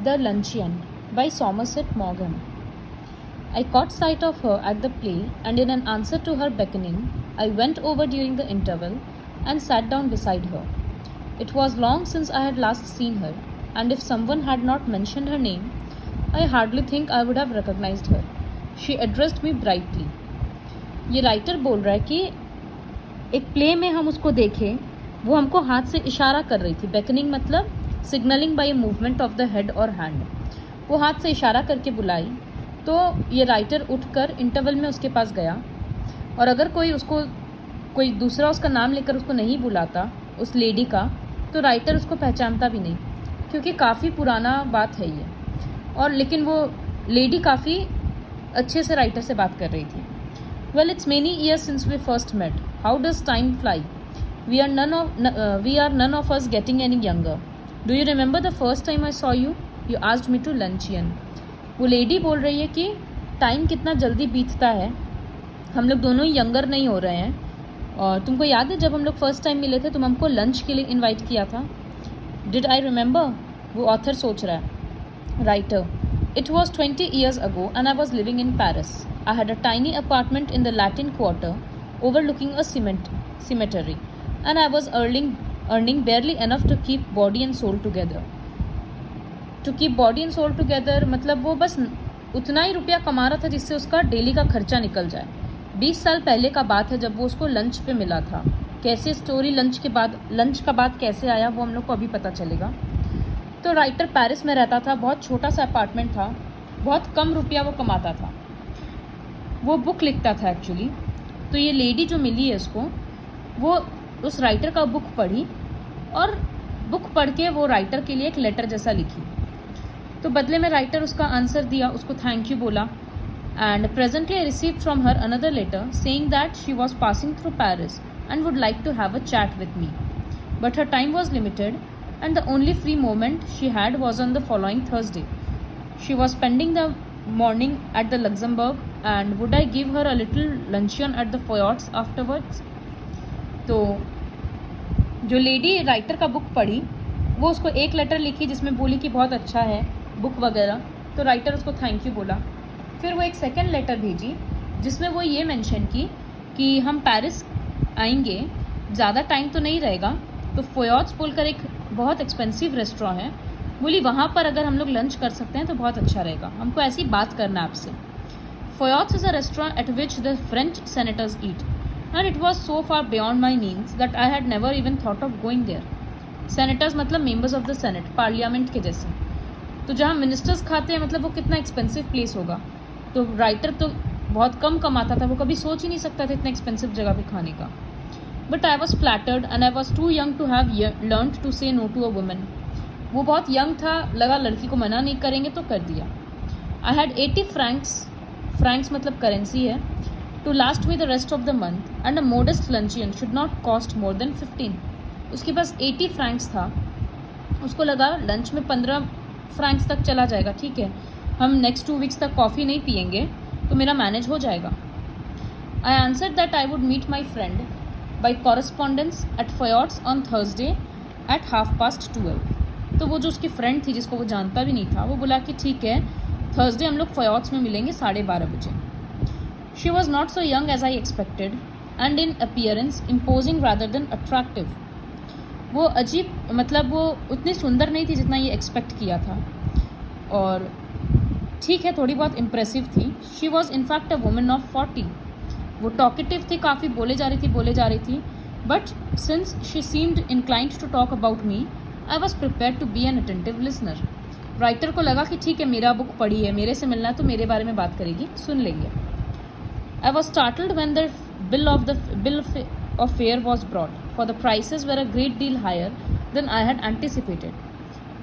The Luncheon by Somerset Maugham. I caught sight of her at the play, and in an answer to her beckoning, I went over during the interval and sat down beside her. It was long since I had last seen her, and if someone had not mentioned her name, I hardly think I would have recognized her. She addressed me brightly. ये writer बोल रहा है कि एक play में हम उसको देखें, वो हमको हाथ से इशारा कर रही थी. बेकनिंग मतलब signalling by a movement of the head और हैंड. वो हाथ से इशारा करके बुलाई. तो ये राइटर उठकर इंटरवल में उसके पास गया, और अगर कोई दूसरा उसका नाम लेकर उसको नहीं बुलाता, उस लेडी का, तो राइटर उसको पहचानता भी नहीं, क्योंकि काफ़ी पुराना बात है ये. और लेकिन वो लेडी काफ़ी अच्छे से राइटर से बात कर रही थी. Well, it's many years since we first met. How does time fly? We are none of us getting any younger. Do you remember the first time I saw you? You asked me to luncheon. वो lady बोल रही है कि time कितना जल्दी बीतता है, हम लोग दोनों ही यंगर नहीं हो रहे हैं. और तुमको याद है जब हम लोग फर्स्ट टाइम मिले थे, तुम हमको लंच के लिए इनवाइट किया था. Did I remember? वो ऑथर सोच रहा है. Writer: It was 20 years ago and I was living in Paris. I had a tiny apartment in the Latin Quarter overlooking a cemetery, and I was earning barely enough to keep body and soul together. To keep body and soul together मतलब वो बस उतना ही रुपया कमा रहा था जिससे उसका डेली का खर्चा निकल जाए. 20 साल पहले का बात है जब वो उसको लंच पे मिला था. कैसे स्टोरी लंच का बाद कैसे आया वो हम लोग को अभी पता चलेगा. तो राइटर पेरिस में रहता था. बहुत छोटा सा अपार्टमेंट था, बहुत कम रुपया वो कमाता था. वो बुक लिखता था एक्चुअली. तो ये लेडी जो मिली है उसको, वो उस राइटर का बुक पढ़ी, और बुक पढ़ के वो राइटर के लिए एक लेटर जैसा लिखी. तो बदले में राइटर उसका आंसर दिया, उसको थैंक यू बोला. And presently I receive from her another letter saying that she was passing through Paris and would like to have a chat with me, but her time was limited and the only free moment she had was on the following Thursday. She was spending the morning at the Luxembourg, and would I give her a little luncheon at the Foyots afterwards? तो जो lady writer का book पढ़ी, वो उसको एक letter लिखी जिसमें बोली कि बहुत अच्छा है बुक वगैरह. तो राइटर उसको थैंक यू बोला. फिर वो एक सेकेंड लेटर भेजी जिसमें वो ये मेंशन की कि हम पेरिस आएंगे, ज़्यादा टाइम तो नहीं रहेगा, तो फोयॉट्स बोलकर एक बहुत एक्सपेंसिव रेस्टोरेंट है, बोली वहाँ पर अगर हम लोग लंच कर सकते हैं तो बहुत अच्छा रहेगा, हमको ऐसी बात करना है आपसे. Foyot's is a restaurant at which the French senators eat, and it was so far beyond my means that I had never even thought of going there. Senators मतलब members of the senate, parliament के जैसे. तो जहाँ ministers खाते हैं मतलब वो कितना एक्सपेंसिव प्लेस होगा. तो राइटर तो बहुत कम कमाता था, वो कभी सोच ही नहीं सकता था इतने एक्सपेंसिव जगह पे खाने का. But I was flattered and I was too young to have learned to say no to a woman. वो बहुत यंग था, लगा लड़की को मना नहीं करेंगे तो कर दिया. I had 80 francs मतलब करेंसी है, to last me the rest of the month, and a modest luncheon should not cost more than 15. उसके पास 80 francs था. उसको लगा लंच में 15 francs तक चला जाएगा, ठीक है, हम नेक्स्ट 2 weeks तक कॉफ़ी नहीं पियेंगे तो मेरा मैनेज हो जाएगा. I answered that I would meet my friend by correspondence at Foyots on Thursday at 12:30. तो वो जो उसकी फ्रेंड थी जिसको वो जानता भी नहीं था, वो बोला कि ठीक है, थर्सडे हम लोग फोयॉट्स में मिलेंगे 12:30 बजे. She was not so young as I expected, and in appearance imposing rather than attractive. वो अजीब मतलब वो उतनी सुंदर नहीं थी जितना ये एक्सपेक्ट किया था, और ठीक है थोड़ी बहुत इम्प्रेसिव थी. She was in fact a woman of 40. वो टॉकेटिव थी, काफ़ी बोले जा रही थी. But since she seemed inclined to talk about me, I was prepare to be an attentive listener. Writer को लगा कि ठीक है, मेरा बुक पढ़ी है, मेरे से मिलना है तो मेरे बारे में बात करेगी, सुन लेंगे. I was startled when the bill of fare was brought, for the prices were a great deal higher than I had anticipated,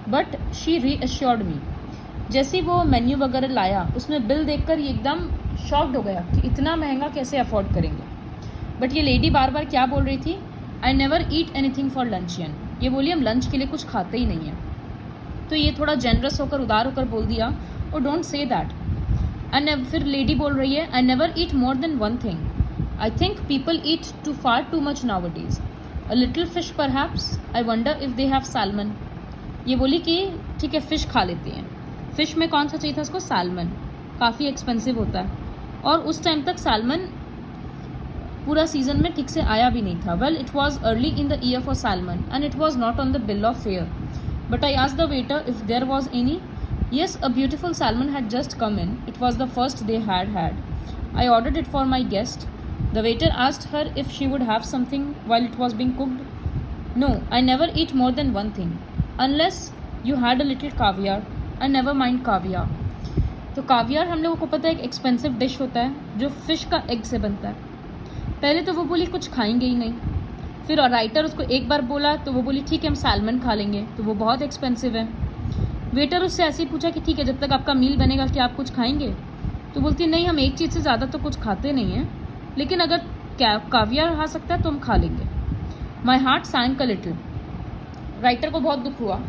but she reassured me. जैसे वो मेन्यू वगैरह लाया, उसमें बिल देखकर ये एकदम शॉक्ड हो गया कि इतना महंगा कैसे अफोर्ड करेंगे. बट ये लेडी बार बार क्या बोल रही थी? आई नेवर ईट एनीथिंग फॉर लंचियन. ये बोली हम लंच के लिए कुछ खाते ही नहीं हैं. तो ये थोड़ा जेनरस होकर, उदार होकर बोल दिया, और डोंट से दैट. एंड फिर लेडी बोल रही है, आई never eat more than one thing. I think people eat too much now days. A little fish perhaps. I wonder if they have salmon. ये बोली कि ठीक है फ़िश खा लेती हैं। फ़िश में कौन सा चाहिए था उसको? सैल्मन। काफ़ी एक्सपेंसिव होता है और उस टाइम तक सैल्मन पूरा सीजन में ठीक से आया भी नहीं था. Well, it was early in the year for salmon and it was not on the bill of fair. But I asked the waiter if there was any. Yes, a beautiful salmon had just come in. It was the first they had had. I ordered it for my guest. The waiter asked her if she would have something while it was being cooked. No, I never eat more than one thing. Unless you had a little caviar. I never mind caviar. तो कावियार हम लोगों को पता है एक expensive dish होता है जो फिश का एग से बनता है. पहले तो वो बोली कुछ खाएंगे ही नहीं. फिर राइटर उसको एक बार बोला तो वो बोली ठीक है हम सैल्मन खा लेंगे, तो वो बहुत एक्सपेंसिव है. वेटर उससे ऐसे ही पूछा कि ठीक है जब तक आपका मील बनेगा क्या आप कुछ खाएंगे? तो बोलती नहीं हम एक चीज़ से ज़्यादा तो कुछ खाते नहीं हैं, लेकिन अगर कावियार आ सकता है तो हम खा लेंगे. My heart sank a little. Writer को बहुत दुख हुआ.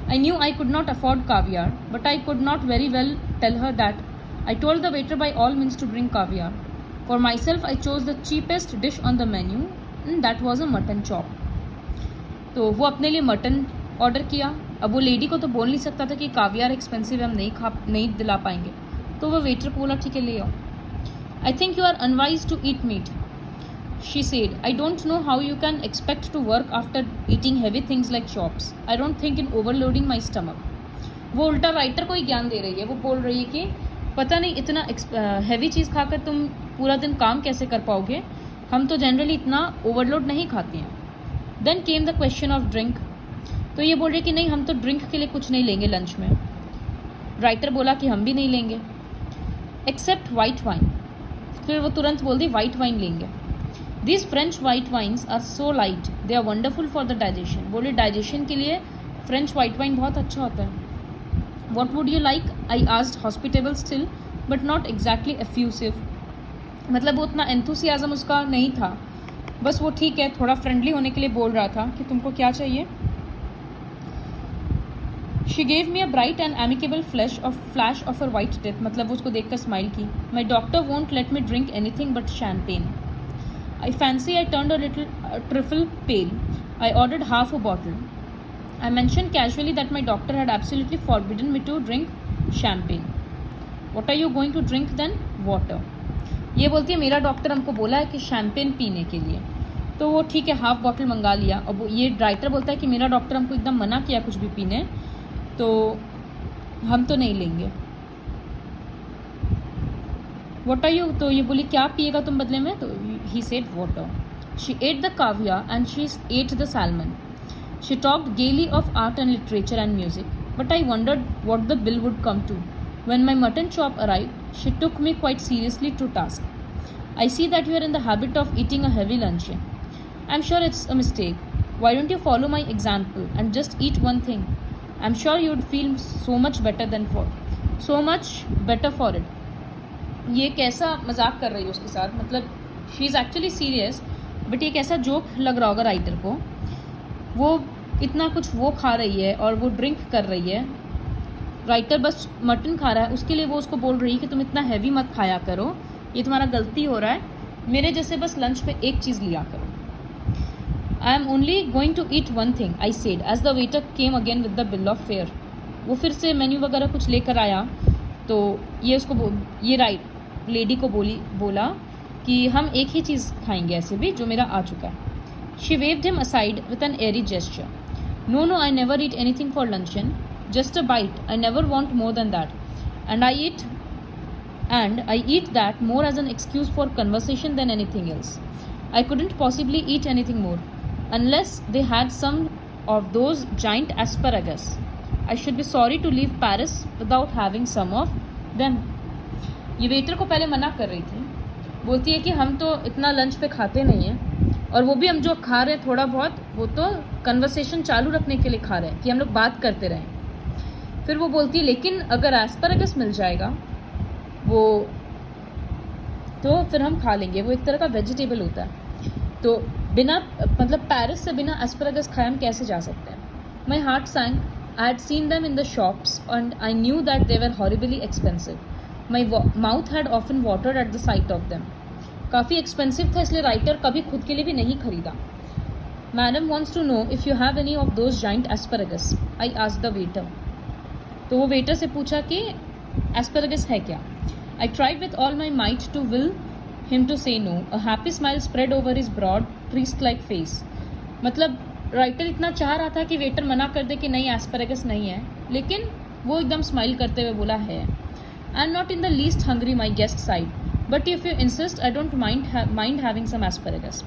I knew I could not afford caviar, but I could not very well tell her that. I told the waiter by all means to bring caviar. For myself, I chose the cheapest dish on the menu, and that was a mutton chop. तो वो अपने लिए mutton order किया. अब वो lady को तो बोल नहीं सकता था कि कावियार एक्सपेंसिव है हम नहीं दिला पाएंगे. तो वो वेटर को बोला ठीक है ले आओ. I think you are unwise to eat meat, she said. I don't know how you can expect to work after eating heavy things like chops. I don't think in overloading my stomach. वो उल्टा writer को ही ज्ञान दे रही है. वो बोल रही है कि पता नहीं इतना हैवी चीज़ खाकर तुम पूरा दिन काम कैसे कर पाओगे. हम तो जनरली इतना ओवरलोड नहीं खाते हैं. Then came the question of drink. तो ये बोल रही कि नहीं हम तो ड्रिंक के लिए कुछ नहीं लेंगे लंच में. राइटर बोला कि हम भी नहीं लेंगे एक्सेप्ट वाइट वाइन. फिर वो तुरंत बोल दी वाइट वाइन लेंगे. These French white wines are so light. They are wonderful for the digestion. बोले डाइजेशन के लिए French white wine बहुत अच्छा होता है. What would you like? I asked, hospitable still, but not exactly effusive. मतलब वो उतना enthusiasm उसका नहीं था. बस वो ठीक है थोड़ा फ्रेंडली होने के लिए बोल रहा था कि तुमको क्या चाहिए. She gave me a bright and amicable flash of her white teeth. मतलब उसको देखकर स्माइल की. My doctor won't let me drink anything but champagne. I fancy I turned a trifle pale. I ordered half a bottle. I mentioned casually that my doctor had absolutely forbidden me to drink champagne. What are you going to drink then? Water. ये बोलती है मेरा doctor हमको बोला है कि champagne पीने के लिए. तो वो ठीक है हाफ बॉटल मंगा लिया. अब ये राइटर बोलता है कि मेरा डॉक्टर हमको एकदम मना किया कुछ भी पीने, तो हम तो नहीं लेंगे. What are you? तो ये बोली क्या पिएगा तुम बदले में? तो he said water. She ate the caviar and she ate the salmon. She talked gaily of art and literature and music, but I wondered what the bill would come to. When my mutton chop arrived, she took me quite seriously to task. I see that you are in the habit of eating a heavy lunch. I'm sure it's a mistake. Why don't you follow my example and just eat one thing? I'm sure you'd feel so much better for it. ये कैसा मजाक कर रही है उसके साथ. मतलब she is actually serious, but ये कैसा जोक लग रहा होगा राइटर को. वो इतना कुछ वो खा रही है और वो ड्रिंक कर रही है. राइटर बस मटन खा रहा है, उसके लिए वो उसको बोल रही है कि तुम इतना हैवी मत खाया करो, ये तुम्हारा गलती हो रहा है, मेरे जैसे बस लंच पे एक चीज़ लिया करो. I am only going to eat one thing, I said as the waiter came again with the bill of fare. वो फिर से मेन्यू वगैरह कुछ लेकर आया, तो ये उसको ये लेडी को बोला कि हम एक ही चीज़ खाएंगे ऐसे भी जो मेरा आ चुका है. She waved him aside with an airy gesture. No I never eat anything for luncheon, just a bite. I never want more than that, and I eat that more as an excuse for conversation than anything else. I couldn't possibly eat anything more unless they had some of those giant asparagus. I should be sorry to leave Paris without having some of them. ये waiter को पहले मना कर रही थी. बोलती है कि हम तो इतना लंच पे खाते नहीं हैं, और वो भी हम जो खा रहे हैं थोड़ा बहुत वो तो कन्वर्सेशन चालू रखने के लिए खा रहे हैं कि हम लोग बात करते रहें. फिर वो बोलती है लेकिन अगर एस्परागस मिल जाएगा वो तो फिर हम खा लेंगे. वो एक तरह का वेजिटेबल होता है, तो बिना मतलब पेरिस से बिना एस्परागस खाए हम कैसे जा सकते हैं. My heart sank. I had seen them in the shops and I knew that they were horribly expensive. My mouth had often watered at the sight of them. काफ़ी एक्सपेंसिव था इसलिए राइटर कभी खुद के लिए भी नहीं खरीदा. Madam wants to know if you have any of those giant asparagus. I asked the waiter. तो वो वेटर से पूछा कि एस्पेरेगस है क्या. I tried with all my might to will him to say no. A happy smile spread over his broad, priest-like face. मतलब writer इतना चाह रहा था कि वेटर मना कर दे कि नहीं एस्पेरेगस नहीं है, लेकिन वो एकदम स्माइल करते हुए बोला है. I am not in the least hungry my guest sighed, but if you insist I don't mind having some asparagus.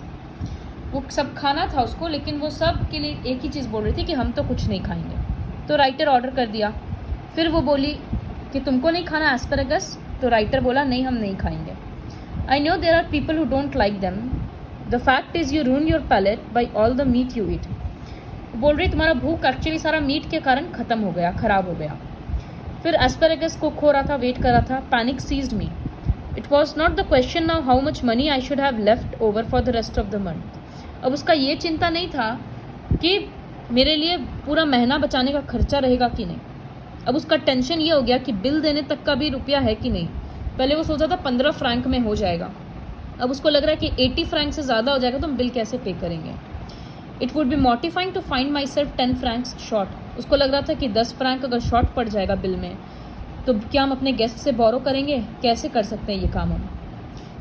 वो सब खाना था उसको, लेकिन वो सब के लिए एक ही चीज़ बोल रही थी कि हम तो कुछ नहीं खाएंगे. तो राइटर ऑर्डर कर दिया. फिर वो बोली कि तुमको नहीं खाना एस्पेरेगस. तो राइटर बोला नहीं, हम नहीं खाएंगे. I know there are people who don't like them. The fact is you ruin your palate by all the meat you eat. बोल रही तुम्हारा भूख एक्चुअली सारा मीट के कारण ख़त्म हो गया, ख़राब हो गया. फिर एस्पेरेगस को खो रहा था, वेट कर रहा था. Panic seized me. It was not the question now how much money I should have left over for the rest of the month. अब उसका ये चिंता नहीं था कि मेरे लिए पूरा महीना बचाने का खर्चा रहेगा कि नहीं. अब उसका टेंशन ये हो गया कि बिल देने तक का भी रुपया है कि नहीं. पहले वो सोचा था 15 फ्रैंक में हो जाएगा. अब उसको लग रहा है कि 80 फ्रैंक से ज़्यादा हो जाएगा तो हम बिल कैसे पे करेंगे. It would be mortifying to find myself 10 francs short. उसको लग रहा था कि 10 फ्रैंक अगर शॉर्ट पड़ जाएगा बिल में तो क्या हम अपने गेस्ट से बोरो करेंगे, कैसे कर सकते हैं ये काम हम.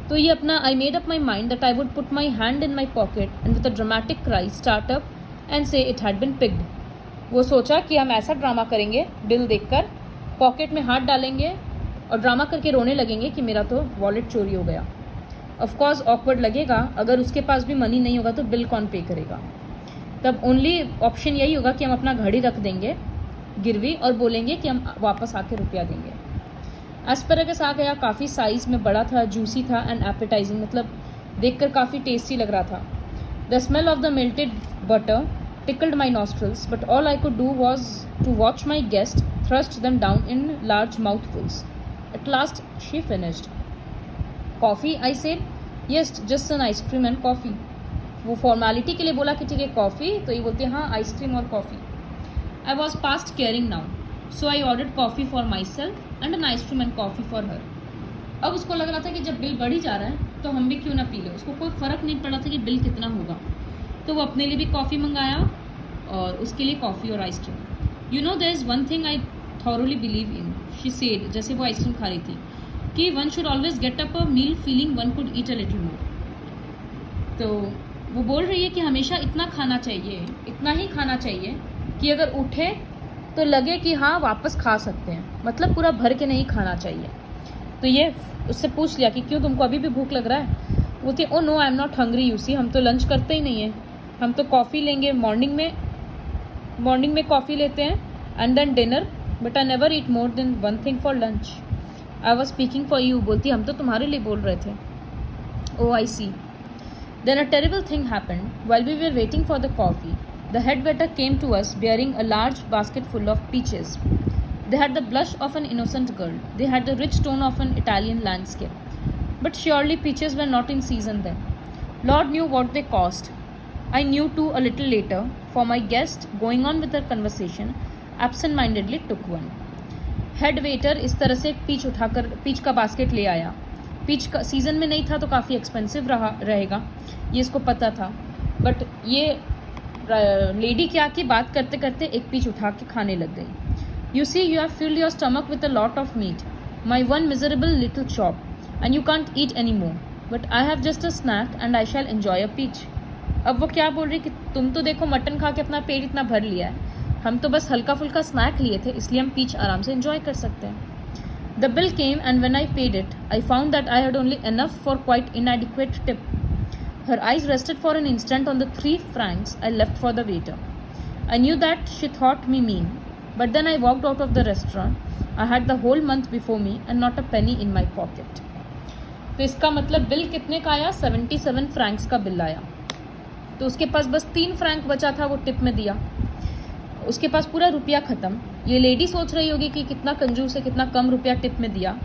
तो ये अपना I made up my mind that I would put my hand in my pocket and with a dramatic cry start up and से इट हैड बिन पिक्ड. वो सोचा कि हम ऐसा ड्रामा करेंगे, बिल देखकर पॉकेट में हाथ डालेंगे और ड्रामा करके रोने लगेंगे कि मेरा तो वॉलेट चोरी हो गया. ऑफकोर्स ऑकवर्ड लगेगा. अगर उसके पास भी मनी नहीं होगा तो बिल कौन पे करेगा. तब ओनली ऑप्शन यही होगा कि हम अपना घड़ी रख देंगे गिरवी और बोलेंगे कि हम वापस आके रुपया देंगे. एस्पेरेगस आ गया. काफ़ी साइज़ में बड़ा था, जूसी था एंड एपेटाइजिंग. मतलब देखकर काफ़ी टेस्टी लग रहा था. The smell of the melted butter tickled my nostrils, but all I could do was to watch my guest thrust them down in large mouthfuls. At last, she finished. Coffee, I said. Yes, just an ice cream and coffee. वो formality के लिए बोला कि ठीक है coffee, तो ये बोलते हैं हाँ आइसक्रीम और coffee. I was past caring now, so I ordered coffee for myself and an ice cream and coffee for her. अब उसको लग रहा था कि जब बिल बढ़ ही जा रहा है तो हम भी क्यों ना पी लें. उसको कोई फ़र्क नहीं पड़ा था कि बिल कितना होगा. तो वो अपने लिए भी कॉफ़ी मंगाया और उसके लिए कॉफ़ी और ice cream. You know there is one thing I thoroughly believe in, she said, जैसे वो आइसक्रीम खा रही थी, कि one should always get up a meal feeling one could eat a little more. तो वो बोल रही है कि हमेशा इतना खाना चाहिए, इतना ही खाना चाहिए कि अगर उठे तो लगे कि हाँ वापस खा सकते हैं. मतलब पूरा भर के नहीं खाना चाहिए. तो ये उससे पूछ लिया कि क्यों तुमको अभी भी भूख लग रहा है. वो थी oh no I am not hungry you see. हम तो लंच करते ही नहीं हैं. हम तो कॉफ़ी लेंगे मॉर्निंग में कॉफ़ी लेते हैं and then dinner. But I never eat more than one thing for lunch. I was speaking for you. बोलती हम तो तुम्हारे लिए बोल रहे थे. Oh I see. Then a terrible thing happened while we were waiting for the coffee. The head waiter came to us bearing a large basket full of peaches. They had the blush of an innocent girl. They had the rich tone of an Italian landscape. But surely peaches were not in season then. Lord knew what they cost. I knew too a little later, for my guest, going on with her conversation, absent-mindedly took one. Head waiter इस तरह से peach का basket ले आया. Peach का season में नहीं था तो काफ़ी एक्सपेंसिव रहेगा, ये इसको पता था. बट ये लेडी क्या की बात करते करते एक पीच उठा के खाने लग गई. You see, you have filled your stomach with a lot of meat, my one miserable little chop, and you can't eat anymore. But I have just a snack and I shall enjoy a peach. अब वो क्या बोल रही कि तुम तो देखो mutton खा के अपना पेट इतना भर लिया है, हम तो बस हल्का फुल्का स्नैक लिए थे, इसलिए हम पीच आराम से enjoy कर सकते हैं. The bill came and when I paid it, I found that I had only enough for quite inadequate tip. Her eyes rested for an instant on the 3 francs I left for the waiter. I knew that she thought me mean. But then I walked out of the restaurant. I had the whole month before me and not a penny in my pocket. तो इसका मतलब bill कितने का आया? 77 Franks का bill आया. तो उसके पास बस 3 फ्रैंक बचा था, वो टिप में दिया. उसके पास पूरा रुपया ख़त्म. ये लेडी सोच रही होगी कि कितना कंजूस है, कितना कम रुपया टिप में दिया.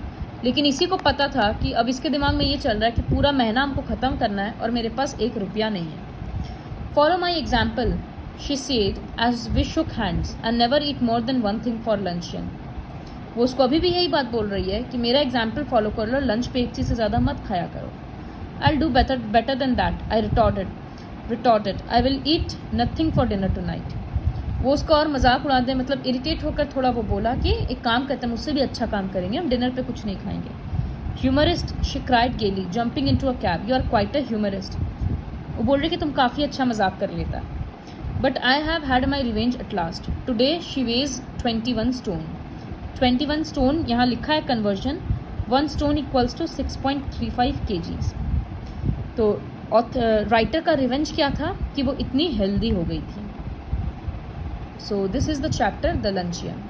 लेकिन इसी को पता था कि अब इसके दिमाग में ये चल रहा है कि पूरा महीना हमको ख़त्म करना है और मेरे पास 1 रुपया नहीं है. Follow my example, she said as we shook hands, and never eat more than one thing for luncheon. वो उसको अभी भी यही बात बोल रही है कि मेरा एग्जाम्पल फॉलो कर लो, लंच पे एक चीज़ से ज़्यादा मत खाया करो. I'll do better than that, I retorted. I will eat nothing for dinner tonight. वो उसका और मजाक उड़ा दे, मतलब इरिटेट होकर थोड़ा वो बोला कि एक काम करते हैं, मुझसे भी अच्छा काम करेंगे, हम डिनर पे कुछ नहीं खाएंगे. Humorist, she cried gaily, jumping into a cab. You are quite a humorist. वो बोल रही कि तुम काफ़ी अच्छा मजाक कर लेता है. But I have had my revenge at last. Today she weighs 21 stone. 21 stone यहाँ लिखा है conversion. 1 stone equals to 6.35 kgs. तो राइटर का रिवेंज क्या था कि वो इतनी हेल्दी हो गई थी. So this is the chapter the लंचियन.